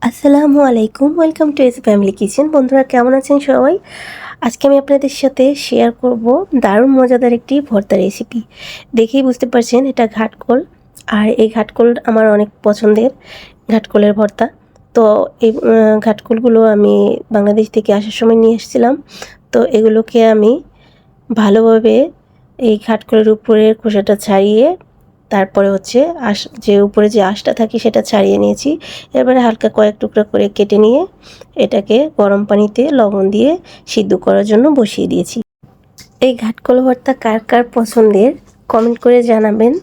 আসসালামু আলাইকুম, welcome to S family kitchen. বন্ধুরা কেমন আছেন সবাই? আজকে আমি আপনাদের সাথে শেয়ার করব দারুণ মজাদার একটি ভর্তা রেসিপি। দেখেই বুঝতে পারছেন এটা ঘাটকোল, আর এই ঘাটকোল আমার অনেক পছন্দের ঘাটকোলের ভর্তা। তো এই ঘাটকোলগুলো আমি বাংলাদেশ থেকে আসার সময় নিয়ে এসেছিলাম। তো এগুলোকে আমি ভালোভাবে এই ঘাটকোলের উপরের খোসাটা ছাড়িয়ে তারপরে হচ্ছে যে উপরে যে আঁশটা থাকে সেটা ছাড়িয়ে নিয়েছি। এবারে হালকা কয়েক টুকরা করে কেটে নিয়ে এটাকে গরম পানিতে লবণ দিয়ে সিদ্ধ করার জন্য বসিয়ে দিয়েছি। এই ঘাটকোল ভর্তা কার কার পছন্দের কমেন্ট করে জানাবেন।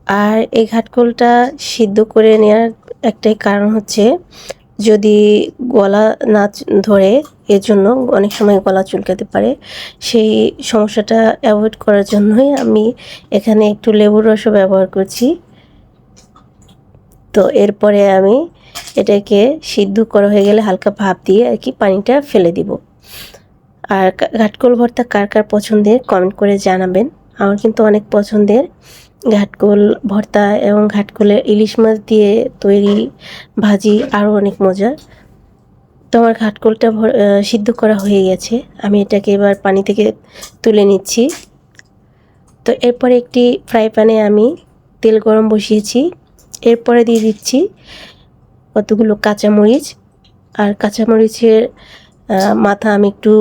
আর এই ঘাটকোলটা সিদ্ধ করে নেওয়ার একটাই কারণ হচ্ছে যদি গলা না ধরে, এর জন্য অনেক সময় গলা চুলকাতে পারে, সেই সমস্যাটা অ্যাভয়েড করার জন্যই আমি এখানে একটু লেবুর রসও ব্যবহার করছি। তো এরপরে আমি এটাকে সিদ্ধ করা হয়ে গেলে হালকা ভাপ দিয়ে আর কি পানিটা ফেলে দিব। আর ঘাটকোল ভর্তা কার কার পছন্দের কমেন্ট করে জানাবেন। আমার কিন্তু অনেক পছন্দের ঘাটকোল ভর্তা, এবং ঘাটকোলের ইলিশ মাছ দিয়ে তৈরি ভাজি আরও অনেক মজার। তো আমার ঘাটকোলটা সিদ্ধ করা হয়ে গেছে, আমি এটাকে এবার পানি থেকে তুলে নিচ্ছি। তো এরপরে একটি ফ্রাই প্যানে আমি তেল গরম বসিয়েছি। এরপরে দিয়ে দিচ্ছি কতগুলো কাঁচামরিচ, আর কাঁচামরিচের মাথা আমি একটু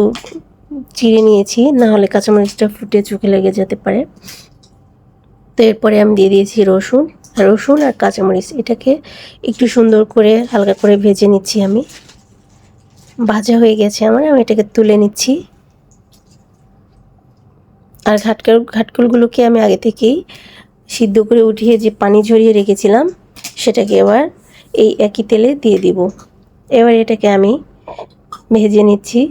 চিড়ে নিয়েছি, না হলে কাঁচামরিচটা ফুটে চোখে লেগে যেতে পারে। তো এরপরে আমি দিয়ে দিয়েছি রসুন আর কাঁচামরিচ। এটাকে একটু সুন্দর করে হালকা করে ভেজে নিচ্ছি। আমি ভাজা হয়ে গেছে আমি এটাকে তুলে নিচ্ছি। আর ঘাটকোলগুলোকে আমি আগে থেকেই সিদ্ধ করে উঠিয়ে যে পানি ঝরিয়ে রেখেছিলাম সেটাকে এবার এই একই তেলে দিয়ে দিব। এবার এটাকে আমি ভেজে নিচ্ছি।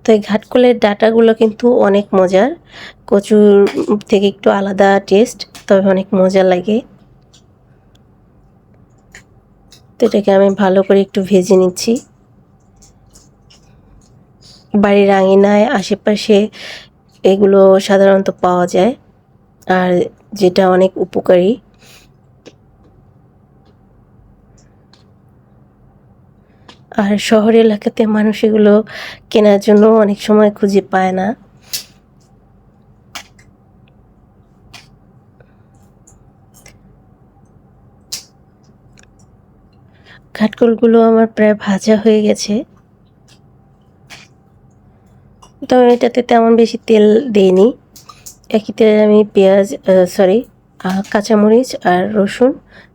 তো এই ঘাটকোলের ডাঁটাগুলো কিন্তু অনেক মজার, কচুর থেকে একটু আলাদা টেস্ট, তবে অনেক মজা লাগে। তো এটাকে আমি ভালো করে একটু ভেজে নিচ্ছি। বাড়ির আঙিনায় আশেপাশে এগুলো সাধারণত পাওয়া যায়, আর যেটা অনেক উপকারী। আর শহর এলাকাতে মানুষ এগুলো কেনার জন্য অনেক সময় খুঁজে পায় না। ঘাটকোলগুলো আমার প্রায় ভাজা হয়ে গেছে। তো এটাতে তেমন বেশি তেল দিইনি, একই তেলে আমি পেঁয়াজ কাঁচামরিচ আর রসুন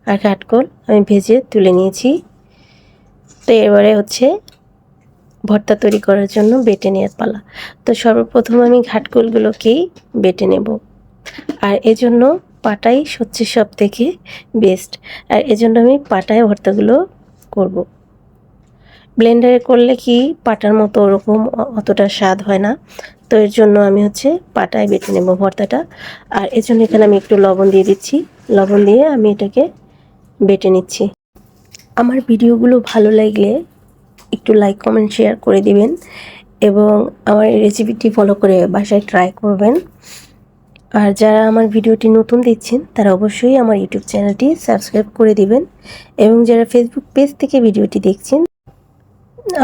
আর ঘাটকোল আমি ভেজে তুলে নিয়েছি। তো এবারে হচ্ছে ভর্তা তৈরি করার জন্য বেটে নেওয়ার পালা। তো সর্বপ্রথম আমি ঘাটকোলগুলোকেই বেটে নেব, আর এজন্য পাটাই হচ্ছে সব থেকে বেস্ট। আর এজন্য আমি পাটায় ভর্তাগুলো করব। ব্লেন্ডারে করলে কি পাটার মতো ওরকম অতটা স্বাদ হয় না। তো এর জন্য আমি হচ্ছে পাটায় বেটে নেব ভর্তাটা। আর এর জন্য এখানে আমি একটু লবণ দিয়ে দিচ্ছি। লবণ দিয়ে আমি এটাকে বেটে নিচ্ছি। আমার ভিডিওগুলো ভালো লাগলে একটু লাইক কমেন্ট শেয়ার করে দিবেন, এবং আমার এই রেসিপিটি ফলো করে বাসায় ট্রাই করবেন। আর যারা আমার ভিডিওটি নতুন দেখছেন তারা অবশ্যই আমার ইউটিউব চ্যানেলটি সাবস্ক্রাইব করে দিবেন, এবং যারা ফেসবুক পেজ থেকে ভিডিওটি দেখছেন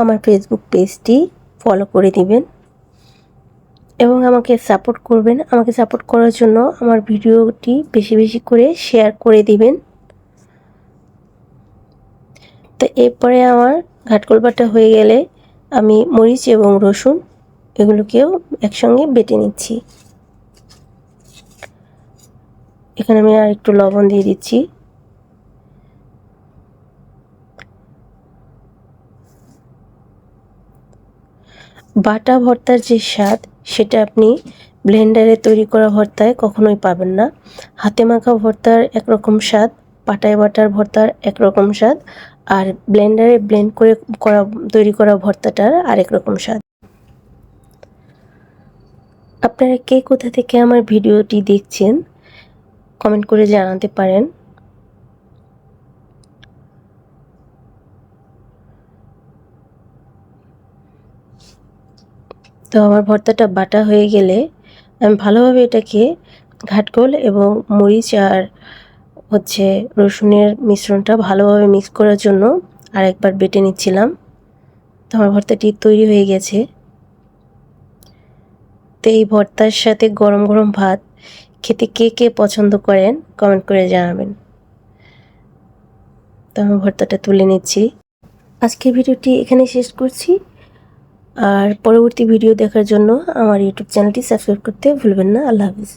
আমার ফেসবুক পেজটি ফলো করে দিবেন এবং আমাকে সাপোর্ট করবেন। আমাকে সাপোর্ট করার জন্য আমার ভিডিওটি বেশি বেশি করে শেয়ার করে দিবেন। তো এরপরে আমার ঘাটকোল বাটা হয়ে গেলে আমি মরিচ এবং রসুন এগুলোকেও একসঙ্গে বেটে নিচ্ছি। এখানে আমি আর একটু লবণ দিয়ে দিচ্ছি। বাটা ভর্তার যে স্বাদ সেটা আপনি ব্লেন্ডারে তৈরি করা ভর্তায় কখনোই পাবেন না। হাতে মাখা ভর্তার একরকম স্বাদ, পাটায় বাটার ভর্তার একরকম স্বাদ, আর ব্লেন্ডারে ব্লেন্ড করে তৈরি করা ভর্তাটার আরেক রকম স্বাদ। আপনারা কে কোথা থেকে আমার ভিডিওটি দেখছেন কমেন্ট করে জানাতে পারেন। তো আমার ভর্তাটা বাটা হয়ে গেলে আমি ভালোভাবে এটাকে ঘাটকোল এবং মরিচ আর হচ্ছে রসুনের মিশ্রণটা ভালোভাবে মিক্স করার জন্য আরেকবার বেটে নিচ্ছিলাম। তো আমার ভর্তাটি তৈরি হয়ে গেছে। তো এই ভর্তার সাথে গরম গরম ভাত খেতে কে কে পছন্দ করেন কমেন্ট করে জানাবেন। তো আমি ভর্তাটা তুলে নিচ্ছি। আজকের ভিডিওটি এখানে শেষ করছি। আর পরবর্তী ভিডিও দেখার জন্য আমার ইউটিউব চ্যানেলটি সাবস্ক্রাইব করতে ভুলবেন না। আল্লাহ হাফিজ।